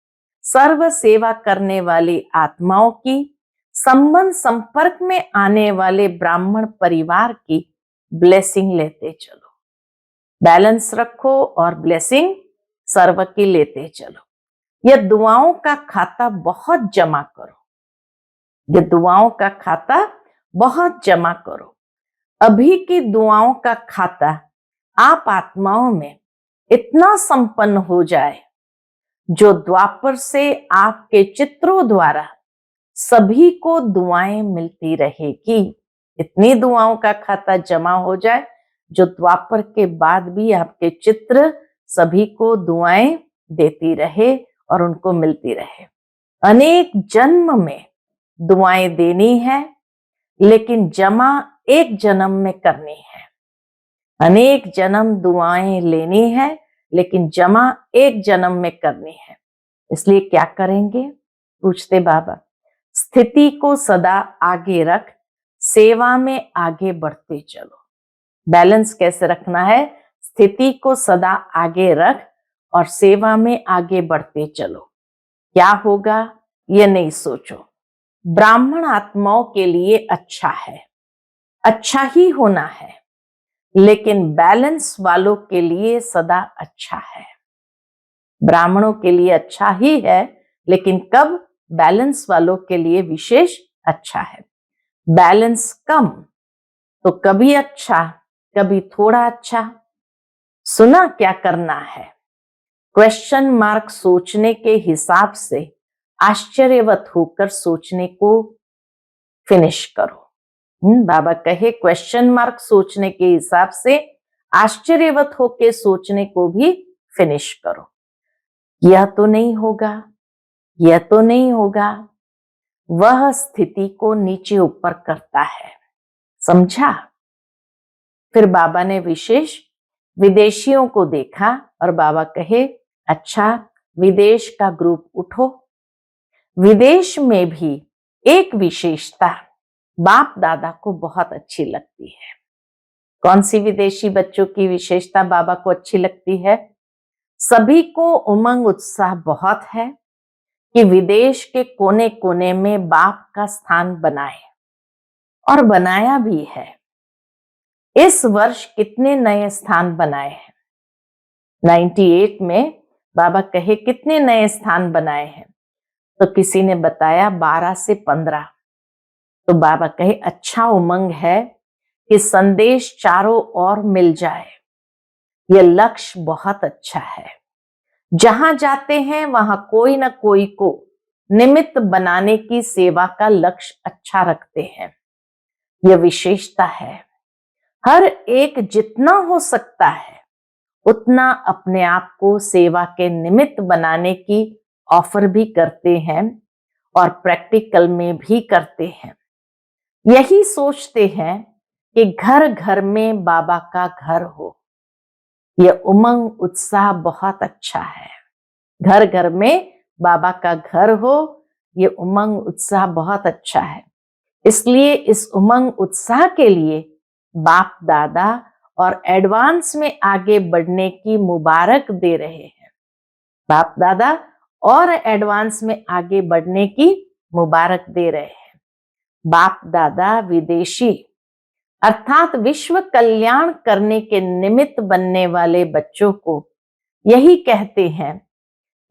Speaker 1: सर्व सेवा करने वाली आत्माओं की, संबंध संपर्क में आने वाले ब्राह्मण परिवार की ब्लेसिंग लेते चलो। बैलेंस रखो और ब्लेसिंग सर्व की लेते चलो। यह दुआओं का खाता बहुत जमा करो। ये दुआओं का खाता बहुत जमा करो। अभी की दुआओं का खाता आप आत्माओं में इतना संपन्न हो जाए, जो द्वापर से आपके चित्रों द्वारा सभी को दुआएं मिलती रहेगी। इतनी दुआओं का खाता जमा हो जाए जो द्वापर के बाद भी आपके चित्र सभी को दुआएं देती रहे और उनको मिलती रहे। अनेक जन्म में दुआएं देनी है, लेकिन जमा एक जन्म में करनी है। अनेक जन्म दुआएं लेनी है, लेकिन जमा एक जन्म में करनी है। इसलिए क्या करेंगे, पूछते बाबा। स्थिति को सदा आगे रख, सेवा में आगे बढ़ते चलो। बैलेंस कैसे रखना है? स्थिति को सदा आगे रख और सेवा में आगे बढ़ते चलो। क्या होगा ये नहीं सोचो। ब्राह्मण आत्माओं के लिए अच्छा है, अच्छा ही होना है, लेकिन बैलेंस वालों के लिए सदा अच्छा है। ब्राह्मणों के लिए अच्छा ही है, लेकिन कब? बैलेंस वालों के लिए विशेष अच्छा है। बैलेंस कम तो कभी अच्छा, कभी थोड़ा अच्छा। सुना क्या करना है? क्वेश्चन मार्क सोचने के हिसाब से आश्चर्यवत होकर सोचने को फिनिश करो। बाबा कहे क्वेश्चन मार्क सोचने के हिसाब से आश्चर्यवत होकर सोचने को भी फिनिश करो। यह तो नहीं होगा, यह तो नहीं होगा, वह स्थिति को नीचे ऊपर करता है। समझा? फिर बाबा ने विशेष विदेशियों को देखा और बाबा कहे, अच्छा विदेश का ग्रुप उठो। विदेश में भी एक विशेषता बाप दादा को बहुत अच्छी लगती है। कौन सी विदेशी बच्चों की विशेषता बाबा को अच्छी लगती है? सभी को उमंग उत्साह बहुत है कि विदेश के कोने कोने में बाप का स्थान बनाए, और बनाया भी है। इस वर्ष कितने नए स्थान बनाए हैं? 98 में बाबा कहे कितने नए स्थान बनाए हैं? तो किसी ने बताया 12 से 15। तो बाबा कहे अच्छा उमंग है कि संदेश चारों ओर मिल जाए। यह लक्ष्य बहुत अच्छा है। जहां जाते हैं वहां कोई ना कोई को निमित्त बनाने की सेवा का लक्ष्य अच्छा रखते हैं। यह विशेषता है। हर एक जितना हो सकता है उतना अपने आप को सेवा के निमित्त बनाने की ऑफर भी करते हैं और प्रैक्टिकल में भी करते हैं। यही सोचते हैं कि घर घर में बाबा का घर हो। यह उमंग उत्साह बहुत अच्छा है। घर घर में बाबा का घर हो, यह उमंग उत्साह बहुत अच्छा है। इसलिए इस उमंग उत्साह के लिए बाप दादा और एडवांस में आगे बढ़ने की मुबारक दे रहे हैं। बाप दादा और एडवांस में आगे बढ़ने की मुबारक दे रहे हैं। बाप दादा विदेशी अर्थात विश्व कल्याण करने के निमित्त बनने वाले बच्चों को यही कहते हैं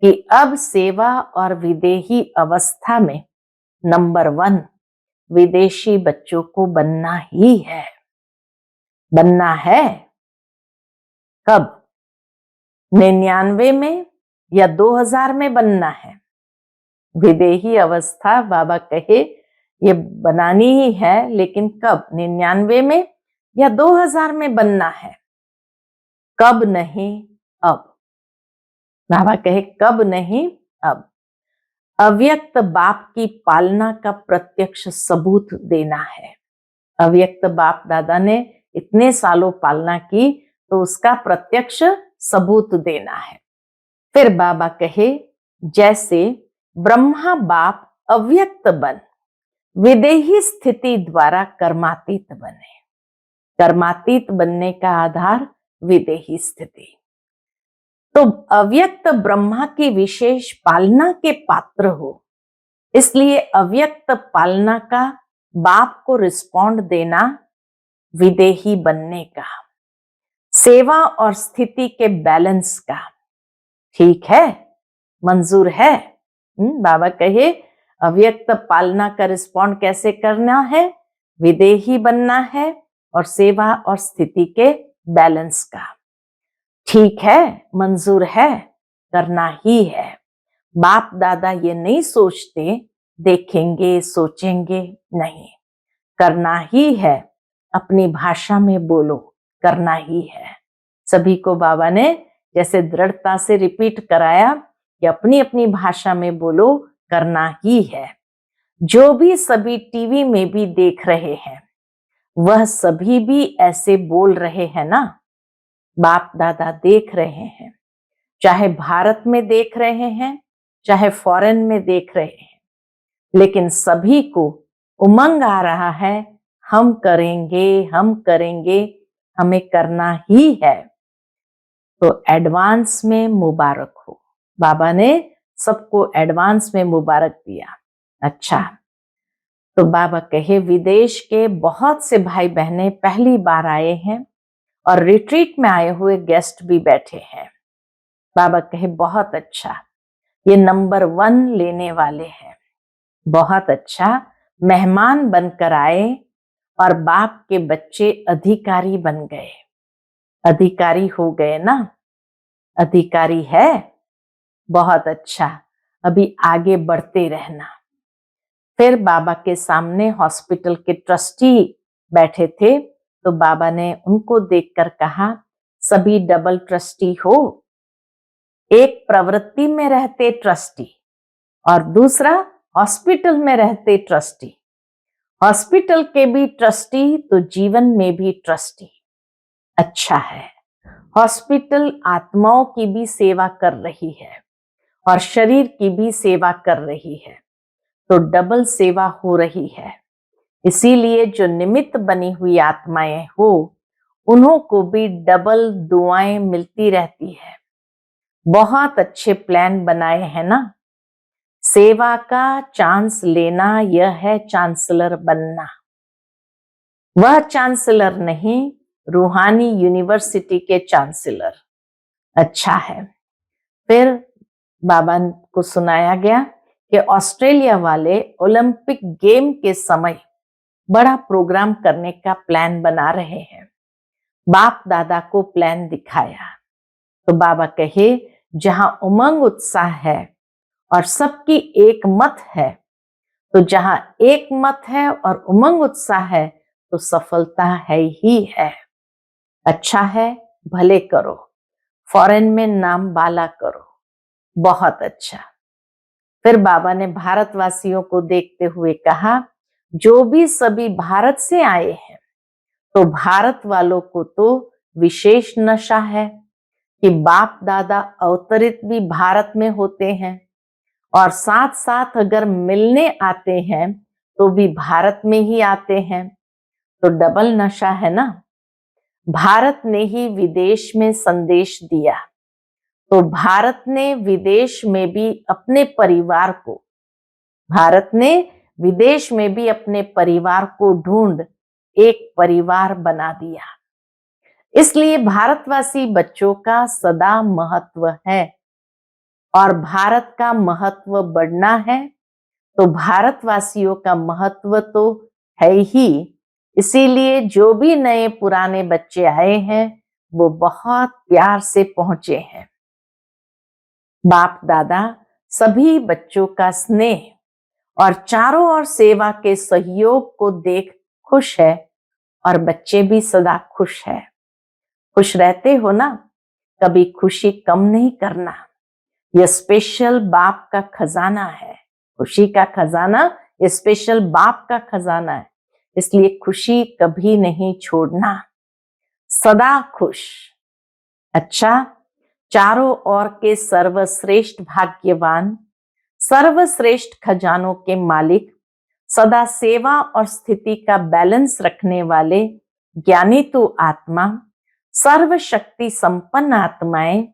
Speaker 1: कि अब सेवा और विदेही अवस्था में नंबर 1 विदेशी बच्चों को बनना ही है। बनना है। कब? 99 में या 2000 में बनना है? विदेही अवस्था बाबा कहे ये बनानी ही है, लेकिन कब? 99 में या 2000 में बनना है? कब नहीं, अब। बाबा कहे कब नहीं, अब। अव्यक्त बाप की पालना का प्रत्यक्ष सबूत देना है। अव्यक्त बाप दादा ने इतने सालों पालना की तो उसका प्रत्यक्ष सबूत देना है। फिर बाबा कहे जैसे ब्रह्मा बाप अव्यक्त बन विदेही स्थिति द्वारा कर्मातीत बने। कर्मातीत बनने का आधार विदेही स्थिति। तो अव्यक्त ब्रह्मा की विशेष पालना के पात्र हो, इसलिए अव्यक्त पालना का बाप को रिस्पॉन्ड देना विदेही बनने का, सेवा और स्थिति के बैलेंस का। ठीक है? मंजूर है? बाबा कहे अव्यक्त पालना का रिस्पॉन्ड कैसे करना है? विदेही बनना है और सेवा और स्थिति के बैलेंस का। ठीक है, मंजूर है, करना ही है। बाप दादा ये नहीं सोचते देखेंगे सोचेंगे, नहीं, करना ही है। अपनी भाषा में बोलो, करना ही है। सभी को बाबा ने जैसे दृढ़ता से रिपीट कराया कि अपनी अपनी भाषा में बोलो, करना ही है। जो भी सभी टीवी में भी देख रहे हैं वह सभी भी ऐसे बोल रहे हैं ना। बाप दादा देख रहे हैं, चाहे भारत में देख रहे हैं चाहे फॉरेन में देख रहे हैं, लेकिन सभी को उमंग आ रहा है, हम करेंगे, हम करेंगे, हमें करना ही है। तो एडवांस में मुबारक हो। बाबा ने सबको एडवांस में मुबारक दिया। अच्छा, तो बाबा कहे विदेश के बहुत से भाई बहनें पहली बार आए हैं और रिट्रीट में आए हुए गेस्ट भी बैठे हैं। बाबा कहे बहुत अच्छा, ये नंबर 1 लेने वाले हैं। बहुत अच्छा। मेहमान बनकर आए और बाप के बच्चे अधिकारी बन गए। अधिकारी हो गए ना? अधिकारी है? बहुत अच्छा। अभी आगे बढ़ते रहना। फिर बाबा के सामने हॉस्पिटल के ट्रस्टी बैठे थे, तो बाबा ने उनको देखकर कहा, सभी डबल ट्रस्टी हो। एक प्रवृत्ति में रहते ट्रस्टी और दूसरा हॉस्पिटल में रहते ट्रस्टी। हॉस्पिटल के भी ट्रस्टी तो जीवन में भी ट्रस्टी। अच्छा है। हॉस्पिटल आत्माओं की भी सेवा कर रही है और शरीर की भी सेवा कर रही है, तो डबल सेवा हो रही है। इसीलिए जो निमित्त बनी हुई आत्माएं हो, उन्हों को भी डबल दुआएं मिलती रहती है। बहुत अच्छे प्लान बनाए हैं ना? सेवा का चांस लेना, यह है चांसलर बनना। वह चांसलर नहीं, रूहानी यूनिवर्सिटी के चांसलर। अच्छा है। फिर बाबा को सुनाया गया कि ऑस्ट्रेलिया वाले ओलंपिक गेम के समय बड़ा प्रोग्राम करने का प्लान बना रहे हैं। बाप दादा को प्लान दिखाया, तो बाबा कहे, जहां उमंग उत्साह है और सबकी एक मत है, तो जहां एक मत है और उमंग उत्साह है, तो सफलता है ही है। अच्छा है, भले करो, फॉरेन में नाम बाला करो। बहुत अच्छा। फिर बाबा ने भारतवासियों को देखते हुए कहा, जो भी सभी भारत से आए हैं, तो भारत वालों को तो विशेष नशा है कि बाप दादा अवतरित भी भारत में होते हैं और साथ साथ अगर मिलने आते हैं तो भी भारत में ही आते हैं, तो डबल नशा है ना? भारत ने ही विदेश में संदेश दिया, तो भारत ने विदेश में भी अपने परिवार को, भारत ने विदेश में भी अपने परिवार को ढूंढ एक परिवार बना दिया। इसलिए भारतवासी बच्चों का सदा महत्व है और भारत का महत्व बढ़ना है, तो भारतवासियों का महत्व तो है ही। इसीलिए जो भी नए पुराने बच्चे आए हैं, वो बहुत प्यार से पहुंचे हैं। बाप दादा सभी बच्चों का स्नेह और चारों ओर सेवा के सहयोग को देख खुश है और बच्चे भी सदा खुश है। खुश रहते हो ना? कभी खुशी कम नहीं करना। यह स्पेशल बाप का खजाना है। खुशी का खजाना ये स्पेशल बाप का खजाना है, इसलिए खुशी कभी नहीं छोड़ना, सदा खुश। अच्छा, चारों ओर के सर्वश्रेष्ठ भाग्यवान, सर्वश्रेष्ठ खजानों के मालिक, सदा सेवा और स्थिति का बैलेंस रखने वाले ज्ञानी तू आत्मा, सर्वशक्ति संपन्न आत्माएं,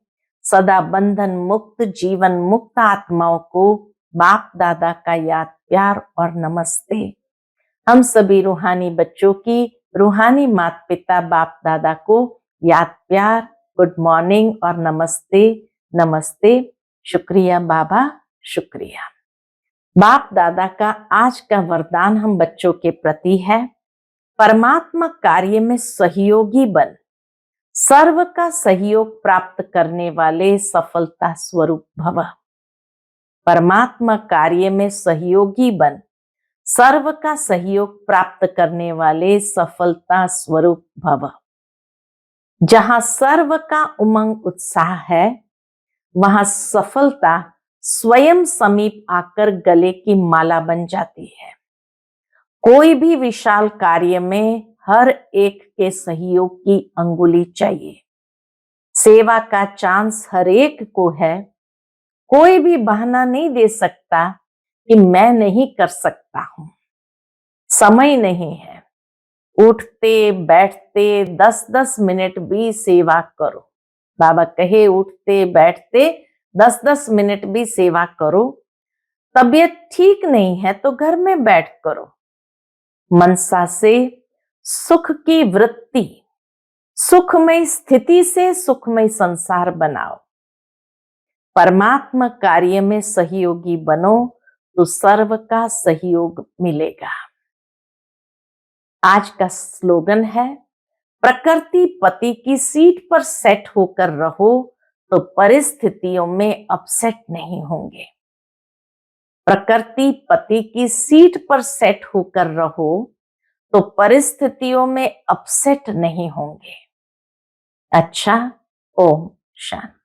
Speaker 1: सदा बंधन मुक्त जीवन मुक्त आत्माओं को बाप दादा का याद प्यार और नमस्ते। हम सभी रूहानी बच्चों की रूहानी माता पिता बाप दादा को याद प्यार, गुड मॉर्निंग और नमस्ते। नमस्ते। शुक्रिया बाबा, शुक्रिया। बाप दादा का आज का वरदान हम बच्चों के प्रति है, परमात्मा कार्य में सहयोगी बन, सर्व का सहयोग प्राप्त करने वाले सफलता स्वरूप भव। परमात्मा कार्य में सहयोगी बन, सर्व का सहयोग प्राप्त करने वाले सफलता स्वरूप भव। जहां सर्व का उमंग उत्साह है, वहां सफलता स्वयं समीप आकर गले की माला बन जाती है। कोई भी विशाल कार्य में हर एक के सहयोग की अंगुली चाहिए। सेवा का चांस हर एक को है। कोई भी बहाना नहीं दे सकता कि मैं नहीं कर सकता हूं, समय नहीं है। उठते बैठते 10-10 मिनट भी सेवा करो। बाबा कहे, उठते बैठते 10-10 मिनट भी सेवा करो। तबीयत ठीक नहीं है तो घर में बैठ करो। मनसा से सुख की वृत्ति, सुखमय स्थिति से सुखमय संसार बनाओ। परमात्मा कार्य में सहयोगी बनो तो सर्व का सहयोग मिलेगा। आज का स्लोगन है, प्रकृति पति की सीट पर सेट होकर रहो तो परिस्थितियों में अपसेट नहीं होंगे। प्रकृति पति की सीट पर सेट होकर रहो तो परिस्थितियों में अपसेट नहीं होंगे। अच्छा, ओम शांति।